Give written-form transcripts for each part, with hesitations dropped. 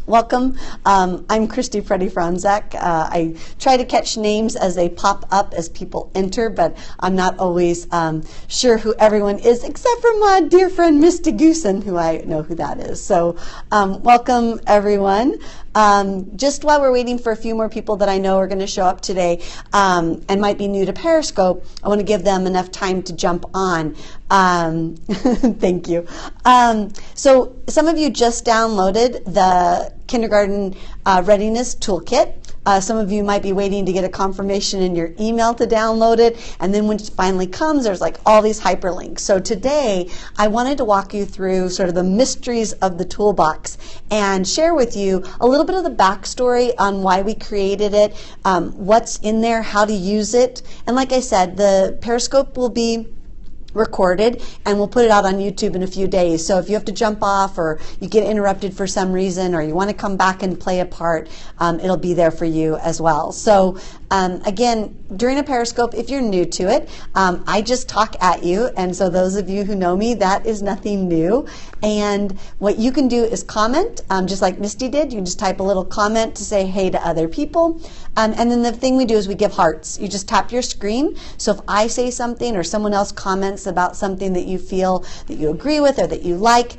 Welcome. I'm Pretti-Frontczak. I try to catch names as they pop up as people enter, but I'm not always sure who everyone is, except for my dear friend Misty Goosen, who I know who that is. So welcome, everyone. Just while we're waiting for a few more people that I know are going to show up today and might be new to Periscope, I want to give them enough time to jump on. Thank you. So some of you just downloaded the Kindergarten Readiness Toolkit. Some of you might be waiting to get a confirmation in your email to download it, and then when it finally comes, there's like all these hyperlinks. So today, I wanted to walk you through sort of the mysteries of the toolbox and share with you a little bit of the backstory on why we created it, what's in there, how to use it, and like I said, the Periscope will be recorded and we'll put it out on YouTube in a few days. So if you have to jump off or you get interrupted for some reason or you want to come back and play a part, it'll be there for you as well. So again, during a Periscope, if you're new to it, I just talk at you, and so those of you who know me, that is nothing new. And what you can do is comment, just like Misty did. You can just type a little comment to say hey to other people. And then the thing we do is we give hearts. You just tap your screen. So if I say something or someone else comments about something that you feel that you agree with or that you like,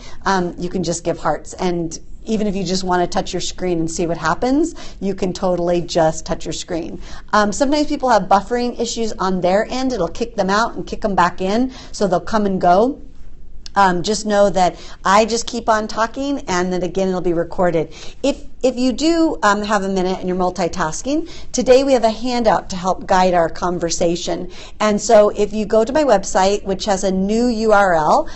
you can just give hearts. And even if you just want to touch your screen and see what happens, you can totally just touch your screen. Sometimes people have buffering issues on their end. It'll kick them out and kick them back in, so they'll come and go. Just know that I just keep on talking, and then again, it'll be recorded. If you do have a minute and you're multitasking, today we have a handout to help guide our conversation. And so if you go to my website, which has a new URL,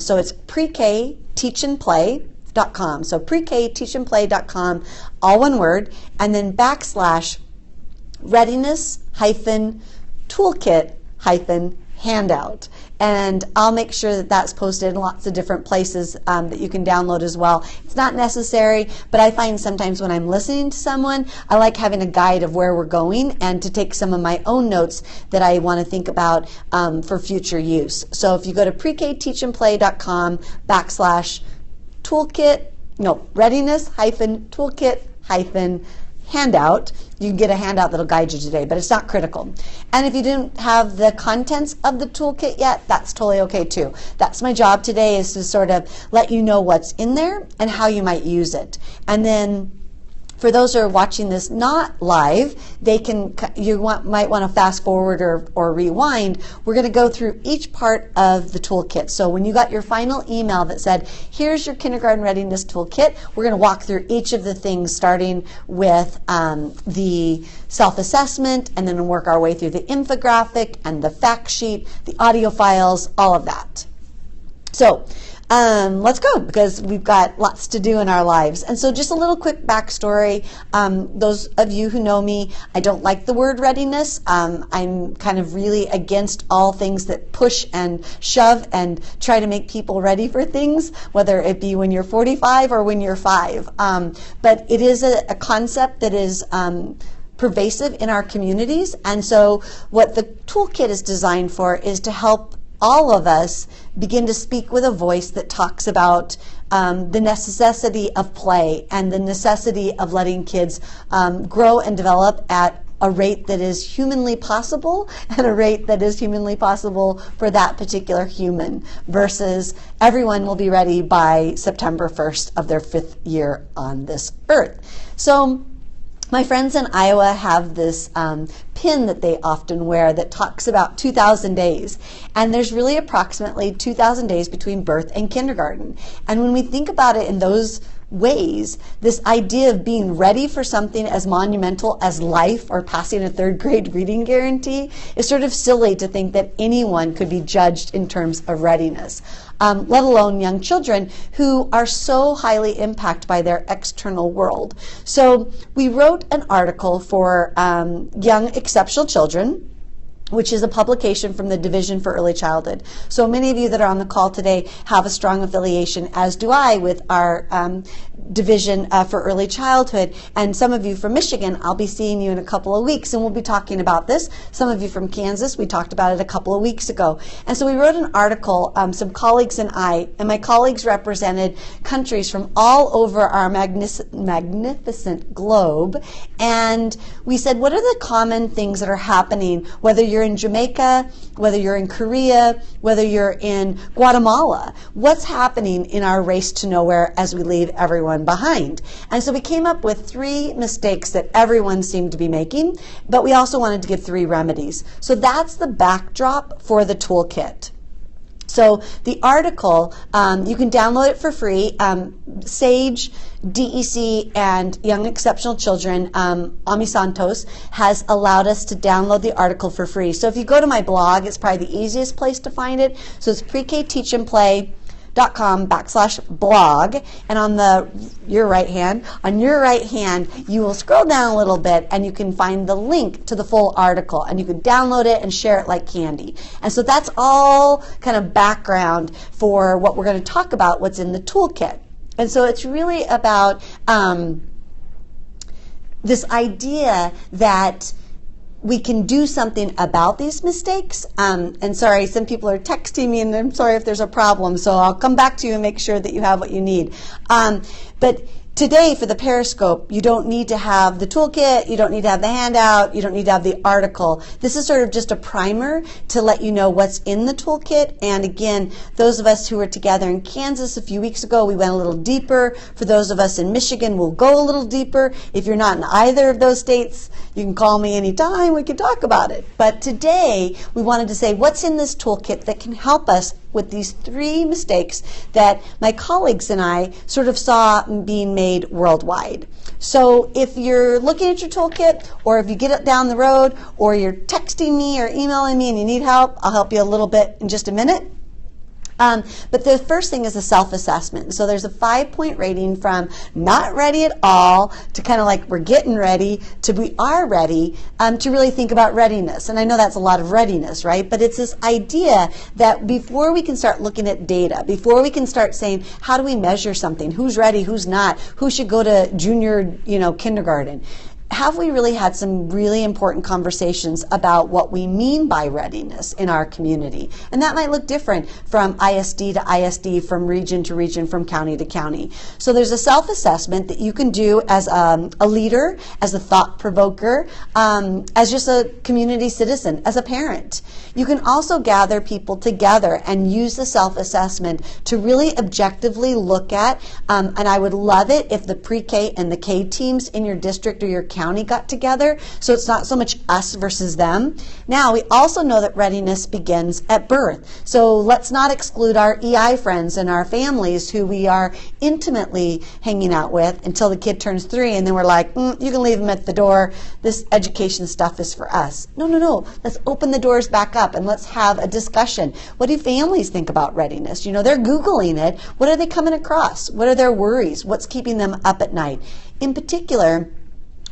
so it's prekteachandplay.com. So prekteachandplay.com, all one word, and then /readiness-toolkit-handout. And I'll make sure that that's posted in lots of different places that you can download as well. It's not necessary, but I find sometimes when I'm listening to someone, I like having a guide of where we're going and to take some of my own notes that I want to think about for future use. So if you go to prekteachandplay.com /readiness-toolkit-handout, you can get a handout that'll guide you today, but it's not critical. And if you didn't have the contents of the toolkit yet, that's totally okay too. That's my job today, is to sort of let you know what's in there and how you might use it. And then for those who are watching this not live, might want to fast forward or rewind. We're going to go through each part of the toolkit. So when you got your final email that said, here's your kindergarten readiness toolkit, we're going to walk through each of the things, starting with the self-assessment, and then work our way through the infographic and the fact sheet, the audio files, all of that. So let's go, because we've got lots to do in our lives. And so just a little quick backstory. Those of you who know me, I don't like the word readiness. I'm kind of really against all things that push and shove and try to make people ready for things, whether it be when you're 45 or when you're 5. But it is a concept that is pervasive in our communities. And so what the toolkit is designed for is to help all of us begin to speak with a voice that talks about the necessity of play and the necessity of letting kids grow and develop at a rate that is humanly possible, and a rate that is humanly possible for that particular human, versus everyone will be ready by September 1st of their 5th year on this earth. So my friends in Iowa have this pin that they often wear that talks about 2,000 days. And there's really approximately 2,000 days between birth and kindergarten. And when we think about it in those ways, this idea of being ready for something as monumental as life or passing a 3rd grade reading guarantee is sort of silly to think that anyone could be judged in terms of readiness. Let alone young children who are so highly impacted by their external world. So we wrote an article for young exceptional children, which is a publication from the Division for Early Childhood. So many of you that are on the call today have a strong affiliation, as do I, with our Division for Early Childhood. And some of you from Michigan, I'll be seeing you in a couple of weeks, and we'll be talking about this. Some of you from Kansas, we talked about it a couple of weeks ago. And so we wrote an article, some colleagues and I, and my colleagues represented countries from all over our magnificent globe. And we said, what are the common things that are happening, whether you're in Jamaica, whether you're in Korea, whether you're in Guatemala? What's happening in our race to nowhere as we leave everyone behind? And so we came up with 3 mistakes that everyone seemed to be making, but we also wanted to give 3 remedies. So that's the backdrop for the toolkit. So the article, you can download it for free. SAGE, DEC, and Young Exceptional Children, Ami Santos, has allowed us to download the article for free. So if you go to my blog, it's probably the easiest place to find it. So it's prekteachandplay.com/blog, and on your right hand, you will scroll down a little bit and you can find the link to the full article, and you can download it and share it like candy. And so that's all kind of background for what we're going to talk about, what's in the toolkit. And so it's really about this idea that we can do something about these mistakes. And sorry, some people are texting me, and I'm sorry if there's a problem, so I'll come back to you and make sure that you have what you need. But today, for the Periscope, you don't need to have the toolkit, you don't need to have the handout, you don't need to have the article. This is sort of just a primer to let you know what's in the toolkit. And again, those of us who were together in Kansas a few weeks ago, we went a little deeper. For those of us in Michigan, we'll go a little deeper. If you're not in either of those states, you can call me anytime, we can talk about it. But today, we wanted to say what's in this toolkit that can help us with these 3 mistakes that my colleagues and I sort of saw being made worldwide. So if you're looking at your toolkit, or if you get it down the road, or you're texting me or emailing me and you need help, I'll help you a little bit in just a minute. But the first thing is a self-assessment. So there's a 5-point rating from not ready at all to kind of like we're getting ready to we are ready, to really think about readiness. And I know that's a lot of readiness, right? But it's this idea that before we can start looking at data, before we can start saying, how do we measure something? Who's ready? Who's not? Who should go to junior, kindergarten? Have we really had some really important conversations about what we mean by readiness in our community? And that might look different from ISD to ISD, from region to region, from county to county. So there's a self-assessment that you can do as a leader, as a thought provoker, as just a community citizen, as a parent. You can also gather people together and use the self-assessment to really objectively look at, and I would love it if the pre-K and the K teams in your district or your county got together, so it's not so much us versus them. Now, we also know that readiness begins at birth. So let's not exclude our EI friends and our families who we are intimately hanging out with until the kid turns 3, and then we're like, you can leave them at the door. This education stuff is for us. No. Let's open the doors back up and let's have a discussion. What do families think about readiness? They're Googling it. What are they coming across? What are their worries? What's keeping them up at night? In particular,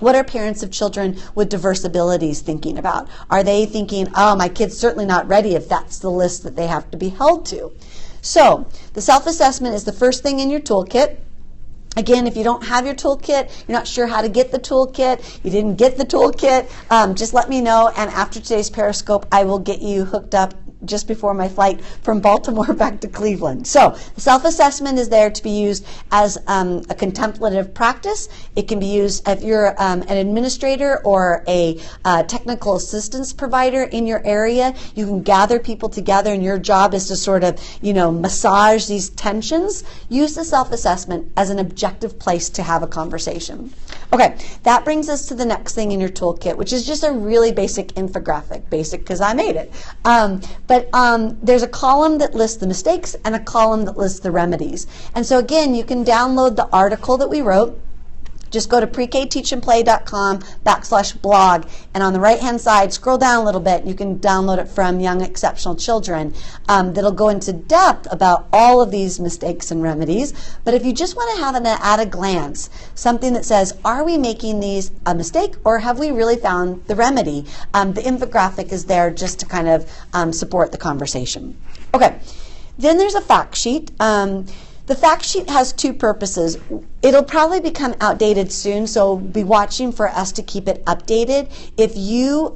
what are parents of children with diverse abilities thinking about? Are they thinking, my kid's certainly not ready if that's the list that they have to be held to? So the self-assessment is the first thing in your toolkit. Again, if you don't have your toolkit, you're not sure how to get the toolkit, you didn't get the toolkit, just let me know, and after today's Periscope, I will get you hooked up just before my flight from Baltimore back to Cleveland. So the self-assessment is there to be used as a contemplative practice. It can be used if you're an administrator or a technical assistance provider in your area. You can gather people together, and your job is to sort of, massage these tensions. Use the self-assessment as an objective place to have a conversation. Okay, that brings us to the next thing in your toolkit, which is just a really basic infographic. Basic because I made it. But there's a column that lists the mistakes and a column that lists the remedies. And so again, you can download the article that we wrote just go to prekteachandplay.com/blog, and on the right-hand side, scroll down a little bit. You can download it from Young Exceptional Children. That'll go into depth about all of these mistakes and remedies. But if you just want to have at a glance something that says, are we making these a mistake, or have we really found the remedy? The infographic is there just to kind of support the conversation. Okay, then there's a fact sheet. The fact sheet has two purposes. It'll probably become outdated soon, so be watching for us to keep it updated. If you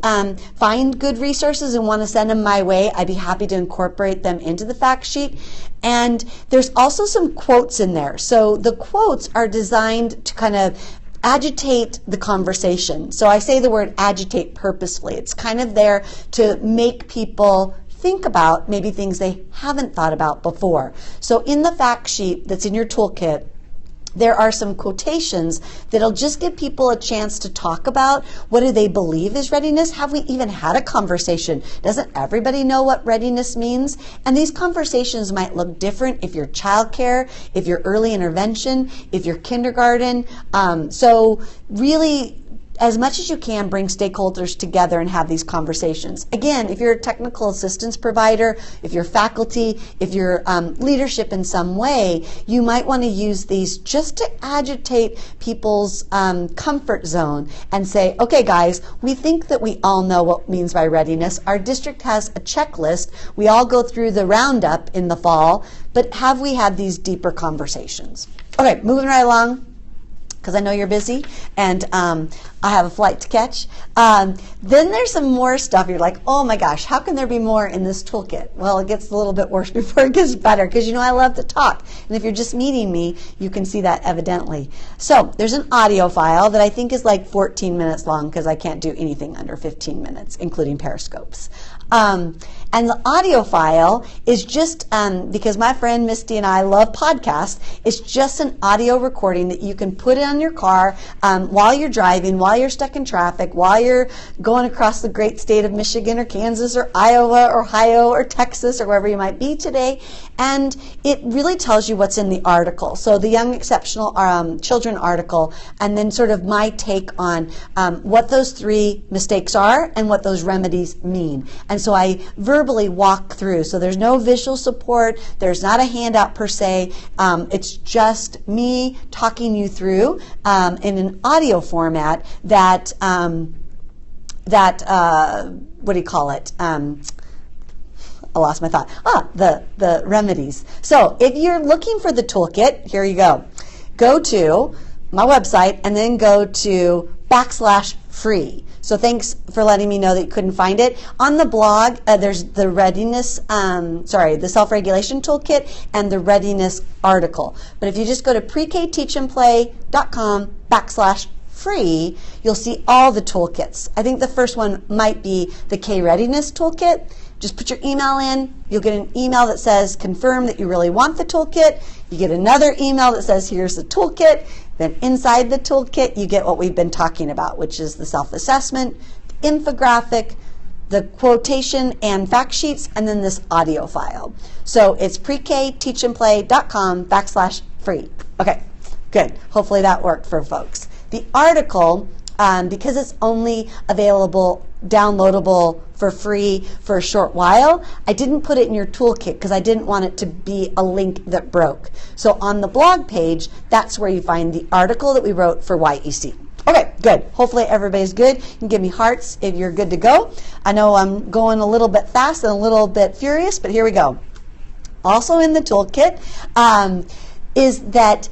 find good resources and want to send them my way, I'd be happy to incorporate them into the fact sheet. And there's also some quotes in there. So the quotes are designed to kind of agitate the conversation. So I say the word agitate purposefully. It's kind of there to make people think about maybe things they haven't thought about before. So in the fact sheet that's in your toolkit, there are some quotations that'll just give people a chance to talk about what do they believe is readiness. Have we even had a conversation? Doesn't everybody know what readiness means? And these conversations might look different if you're childcare, if you're early intervention, if you're kindergarten. So really, as much as you can, bring stakeholders together and have these conversations. Again, if you're a technical assistance provider, if you're faculty, if you're leadership in some way, you might want to use these just to agitate people's comfort zone and say, okay guys, we think that we all know what it means by readiness. Our district has a checklist. We all go through the roundup in the fall, but have we had these deeper conversations? Okay, moving right along, because I know you're busy and I have a flight to catch. Then there's some more stuff. You're like, oh my gosh, how can there be more in this toolkit? Well, it gets a little bit worse before it gets better, because you know I love to talk. And if you're just meeting me, you can see that evidently. So there's an audio file that I think is like 14 minutes long, because I can't do anything under 15 minutes, including periscopes. And the audio file is just, because my friend Misty and I love podcasts, it's just an audio recording that you can put in your car while you're driving, while you're stuck in traffic, while you're going across the great state of Michigan or Kansas or Iowa or Ohio or Texas or wherever you might be today. And it really tells you what's in the article. So the Young Exceptional Children article, and then sort of my take on what those three mistakes are and what those remedies mean. And so I verbally walk through. So there's no visual support. There's not a handout per se. It's just me talking you through in an audio format that, what do you call it? I lost my thought. The remedies. So if you're looking for the toolkit, here you go. Go to my website and then go to /free. So thanks for letting me know that you couldn't find it. On the blog, there's the readiness, the self-regulation toolkit and the readiness article. But if you just go to prekteachandplay.com/free, you'll see all the toolkits. I think the first one might be the K-Readiness toolkit. Just put your email in. You'll get an email that says confirm that you really want the toolkit. You get another email that says here's the toolkit. Then inside the toolkit, you get what we've been talking about, which is the self-assessment, the infographic, the quotation and fact sheets, and then this audio file. So it's prekteachandplay.com/free. Okay, good. Hopefully that worked for folks. The article, because it's only available downloadable for free for a short while, I didn't put it in your toolkit because I didn't want it to be a link that broke. So on the blog page, that's where you find the article that we wrote for YEC. Okay, good. Hopefully everybody's good. You can give me hearts if you're good to go. I know I'm going a little bit fast and a little bit furious, but here we go. Also in the toolkit is that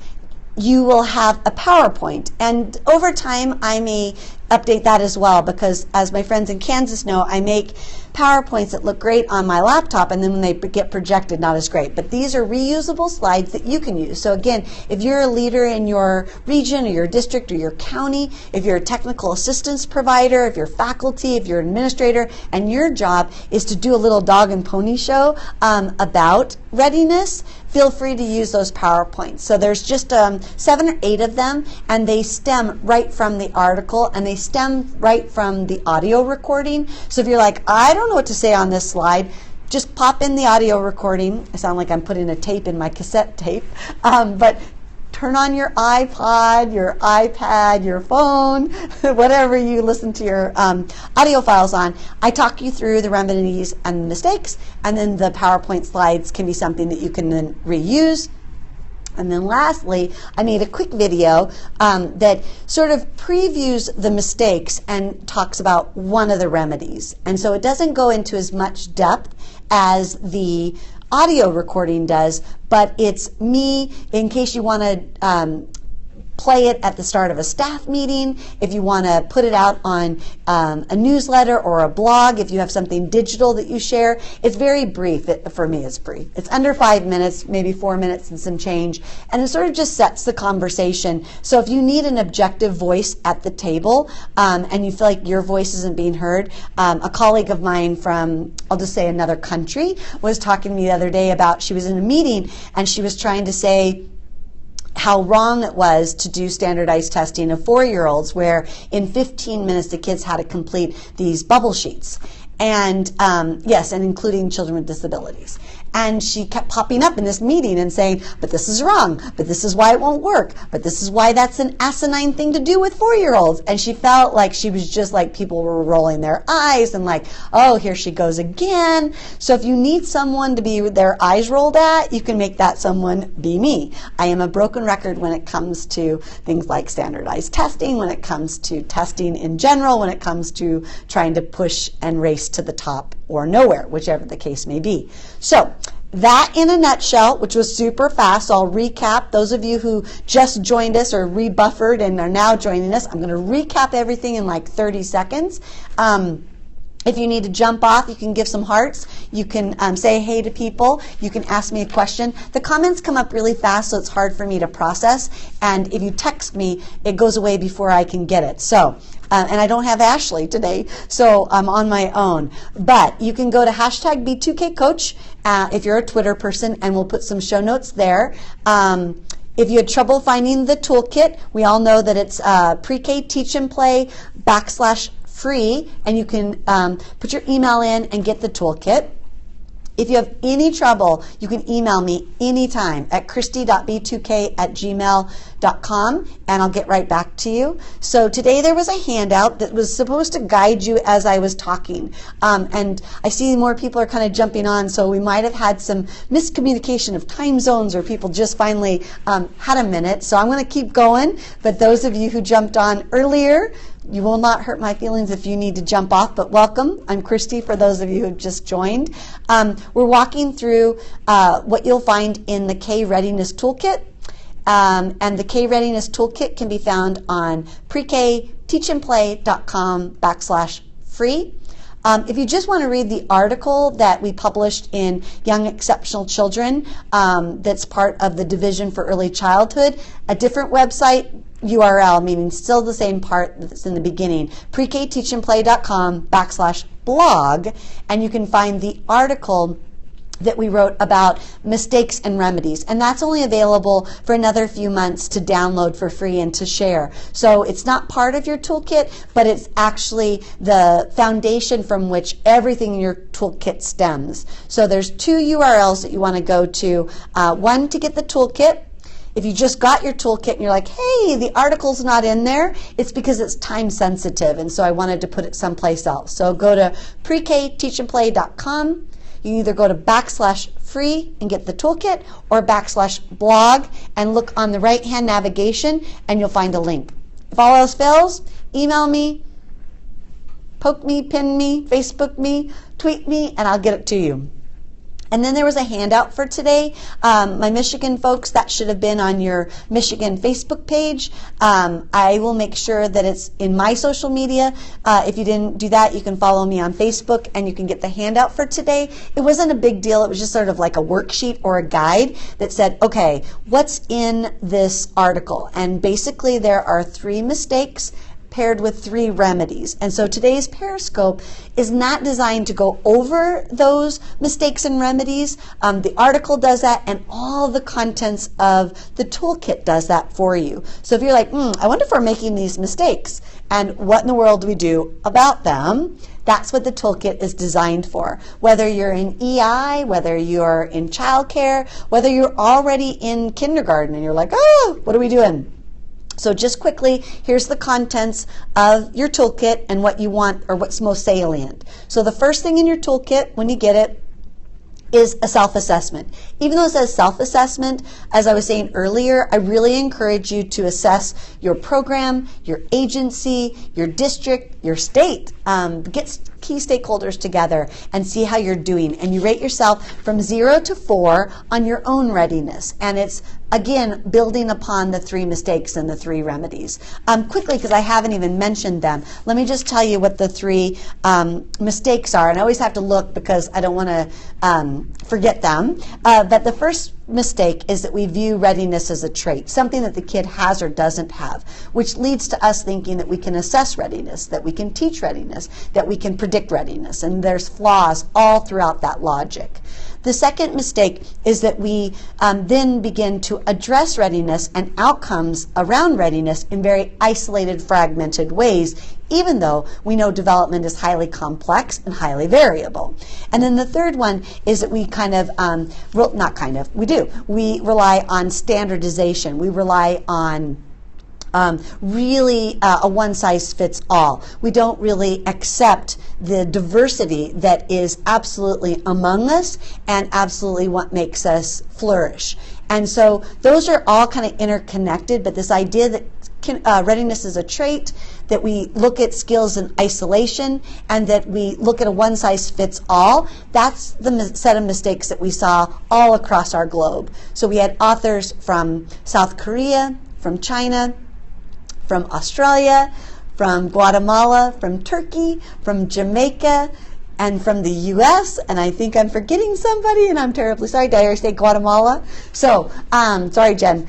you will have a PowerPoint, and over time I may update that as well, because as my friends in Kansas know, I make PowerPoints that look great on my laptop, and then when they get projected, not as great. But these are reusable slides that you can use. So again, if you're a leader in your region or your district or your county, if you're a technical assistance provider, if you're faculty, if you're an administrator, and your job is to do a little dog and pony show about readiness, feel free to use those PowerPoints. So there's just 7 or 8 of them, and they stem right from the article, and they stem right from the audio recording. So if you're like, I don't know what to say on this slide, just pop in the audio recording. I sound like I'm putting a tape in my cassette tape, but turn on your iPod, your iPad, your phone, whatever you listen to your audio files on. I talk you through the remedies and mistakes, and then the PowerPoint slides can be something that you can then reuse. And then lastly, I made a quick video that sort of previews the mistakes and talks about one of the remedies. And so it doesn't go into as much depth as the audio recording does, but it's me in case you want to play it at the start of a staff meeting, if you want to put it out on a newsletter or a blog, if you have something digital that you share. It's very brief. For me, it's brief. It's under 5 minutes, maybe 4 minutes and some change, and it sort of just sets the conversation. So if you need an objective voice at the table and you feel like your voice isn't being heard, a colleague of mine from, I'll just say another country, was talking to me the other day about, she was in a meeting and she was trying to say how wrong it was to do standardized testing of 4-year-olds, where in 15 minutes the kids had to complete these bubble sheets. And yes, and including children with disabilities. And she kept popping up in this meeting and saying, but this is wrong, but this is why it won't work, but this is why that's an asinine thing to do with 4-year-olds. And she felt like she was just like, people were rolling their eyes and like, oh, here she goes again. So if you need someone to be their eyes rolled at, you can make that someone be me. I am a broken record when it comes to things like standardized testing, when it comes to testing in general, when it comes to trying to push and race to the top or nowhere, whichever the case may be. So that in a nutshell, which was super fast. So I'll recap. Those of you who just joined us or rebuffered and are now joining us, I'm going to recap everything in like 30 seconds. If you need to jump off, you can give some hearts. You can say hey to people. You can ask me a question. The comments come up really fast, so it's hard for me to process. And if you text me, it goes away before I can get it. So, and I don't have Ashley today, so I'm on my own. But you can go to hashtag B2KCoach if you're a Twitter person, and we'll put some show notes there. If you had trouble finding the toolkit, we all know that it's pre-K teach and play /free, and you can put your email in and get the toolkit. If you have any trouble, you can email me anytime at christy.b2k@gmail.com, and I'll get right back to you. So today there was a handout that was supposed to guide you as I was talking. And I see more people are kind of jumping on, so we might have had some miscommunication of time zones, or people just finally had a minute. So I'm going to keep going, but those of you who jumped on earlier, you will not hurt my feelings if you need to jump off, but welcome. I'm Christy, for those of you who have just joined. We're walking through what you'll find in the K Readiness Toolkit. And the K Readiness Toolkit can be found on prekteachandplay.com/free. If you just want to read the article that we published in Young Exceptional Children, that's part of the Division for Early Childhood, a different website URL, meaning still the same part that's in the beginning, prekteachandplay.com/blog, and you can find the article that we wrote about mistakes and remedies. And that's only available for another few months to download for free and to share. So it's not part of your toolkit, but it's actually the foundation from which everything in your toolkit stems. So there's 2 URLs that you want to go to. One to get the toolkit. If you just got your toolkit and you're like, hey, the article's not in there, it's because it's time sensitive, and so I wanted to put it someplace else. So go to prekteachandplay.com. You can either go to /free and get the toolkit, or /blog and look on the right-hand navigation and you'll find a link. If all else fails, email me, poke me, pin me, Facebook me, tweet me, and I'll get it to you. And then there was a handout for today. My Michigan folks, that should have been on your Michigan Facebook page. I will make sure that it's in my social media. If you didn't do that, you can follow me on Facebook and you can get the handout for today. It wasn't a big deal. It was just sort of like a worksheet or a guide that said, okay, what's in this article? And basically there are 3 mistakes, paired with 3 remedies. And so today's Periscope is not designed to go over those mistakes and remedies. The article does that, and all the contents of the toolkit does that for you. So if you're like, I wonder if we're making these mistakes, and what in the world do we do about them? That's what the toolkit is designed for. Whether you're in EI, whether you're in childcare, whether you're already in kindergarten and you're like, oh, what are we doing? So just quickly, here's the contents of your toolkit and what you want, or what's most salient. So the first thing in your toolkit, when you get it, is a self-assessment. Even though it says self-assessment, as I was saying earlier, I really encourage you to assess your program, your agency, your district, your state. Get key stakeholders together and see how you're doing. And you rate yourself from 0 to 4 on your own readiness. And it's, again, building upon the 3 mistakes and the 3 remedies. Quickly, because I haven't even mentioned them, let me just tell you what the 3 mistakes are. And I always have to look because I don't want to forget them. But the first mistake is that we view readiness as a trait, something that the kid has or doesn't have, which leads to us thinking that we can assess readiness, that we can teach readiness, that we can predict readiness, and there's flaws all throughout that logic. The second mistake is that we then begin to address readiness and outcomes around readiness in very isolated, fragmented ways, even though we know development is highly complex and highly variable. And then the third one is that we we rely on standardization. We rely on really a one-size-fits-all. We don't really accept the diversity that is absolutely among us and absolutely what makes us flourish. And so those are all kind of interconnected, but this idea that readiness is a trait, that we look at skills in isolation, and that we look at a one-size-fits-all, that's the set of mistakes that we saw all across our globe. So we had authors from South Korea, from China, from Australia, from Guatemala, from Turkey, from Jamaica, and from the U.S., and I think I'm forgetting somebody, and I'm terribly sorry. Did I already say Guatemala? So, sorry, Jen.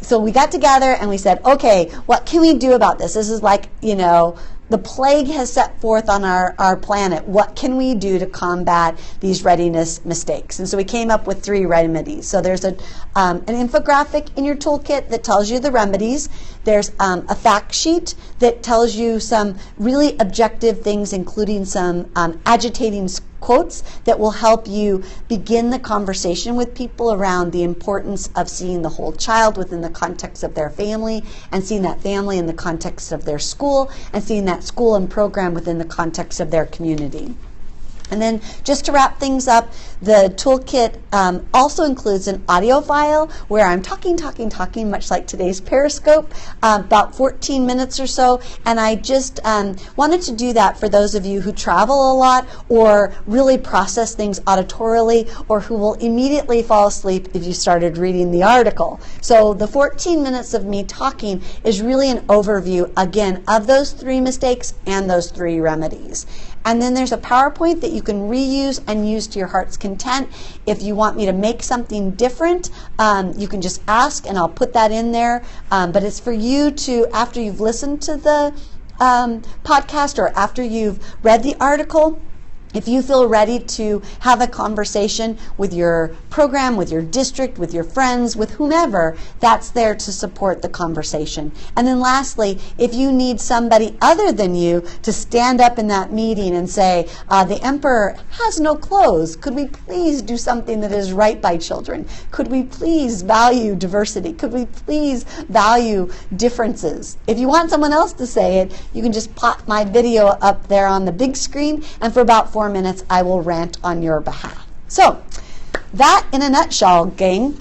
So we got together and we said, okay, what can we do about this? This is like, the plague has set forth on our planet. What can we do to combat these readiness mistakes? And so we came up with 3 remedies. So there's an infographic in your toolkit that tells you the remedies. There's a fact sheet that tells you some really objective things, including some agitating quotes that will help you begin the conversation with people around the importance of seeing the whole child within the context of their family, and seeing that family in the context of their school, and seeing that school and program within the context of their community. And then just to wrap things up, the toolkit also includes an audio file where I'm talking, much like today's Periscope, about 14 minutes or so. And I just wanted to do that for those of you who travel a lot or really process things auditorily, or who will immediately fall asleep if you started reading the article. So the 14 minutes of me talking is really an overview, again, of those 3 mistakes and those 3 remedies. And then there's a PowerPoint that you can reuse and use to your heart's content. If you want me to make something different, you can just ask and I'll put that in there. But it's for you to, after you've listened to the podcast or after you've read the article, if you feel ready to have a conversation with your program, with your district, with your friends, with whomever, that's there to support the conversation. And then lastly, if you need somebody other than you to stand up in that meeting and say, the emperor has no clothes, could we please do something that is right by children? Could we please value diversity? Could we please value differences? If you want someone else to say it, you can just pop my video up there on the big screen, and for about 4 minutes, I will rant on your behalf. So that, in a nutshell, gang,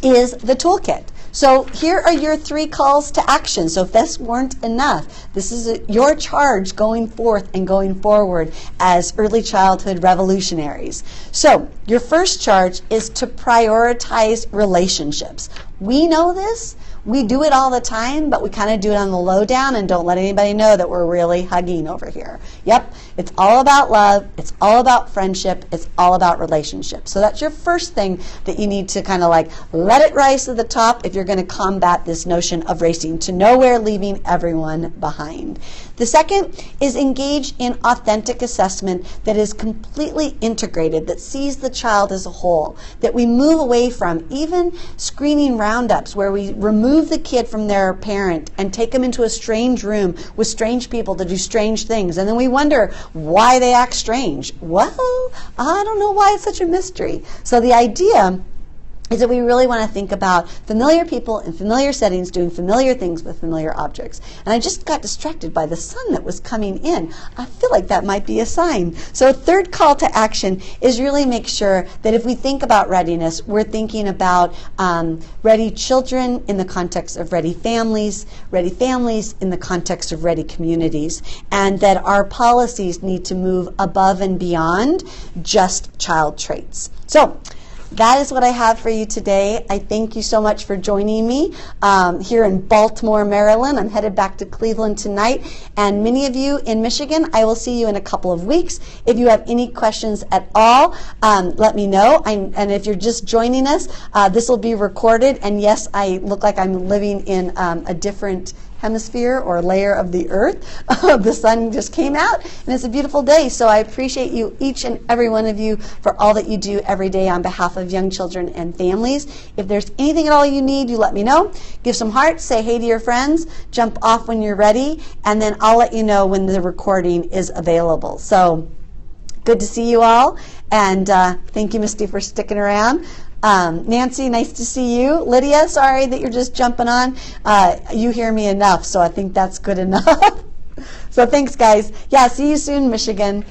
is the toolkit. So here are your 3 calls to action. So if this weren't enough, this is your charge going forth and going forward as early childhood revolutionaries. So your first charge is to prioritize relationships. We know this. we do it all the time, but we kind of do it on the lowdown and don't let anybody know that we're really hugging over here. Yep, it's all about love, it's all about friendship, it's all about relationships. So that's your first thing that you need to kind of like let it rise to the top if you're going to combat this notion of racing to nowhere, leaving everyone behind. The second is engage in authentic assessment that is completely integrated, that sees the child as a whole, that we move away from even screening roundups where we remove the kid from their parent and take them into a strange room with strange people to do strange things. And then we wonder why they act strange. Well, I don't know why it's such a mystery. So the idea is that we really want to think about familiar people in familiar settings doing familiar things with familiar objects. And I just got distracted by the sun that was coming in. I feel like that might be a sign. So third call to action is really make sure that if we think about readiness, we're thinking about ready children in the context of ready families in the context of ready communities, and that our policies need to move above and beyond just child traits. So that is what I have for you today. I thank you so much for joining me here in Baltimore, Maryland. I'm headed back to Cleveland tonight. And many of you in Michigan, I will see you in a couple of weeks. If you have any questions at all, let me know. And if you're just joining us, this will be recorded. And yes, I look like I'm living in a different hemisphere or layer of the earth. The sun just came out and it's a beautiful day. So I appreciate you, each and every one of you, for all that you do every day on behalf of young children and families. If there's anything at all you need, you let me know. Give some hearts, say hey to your friends, jump off when you're ready, and then I'll let you know when the recording is available. So good to see you all, and thank you, Misty, for sticking around. Nancy, nice to see you. Lydia, sorry that you're just jumping on. You hear me enough, so I think that's good enough. So thanks, guys. Yeah, see you soon, Michigan.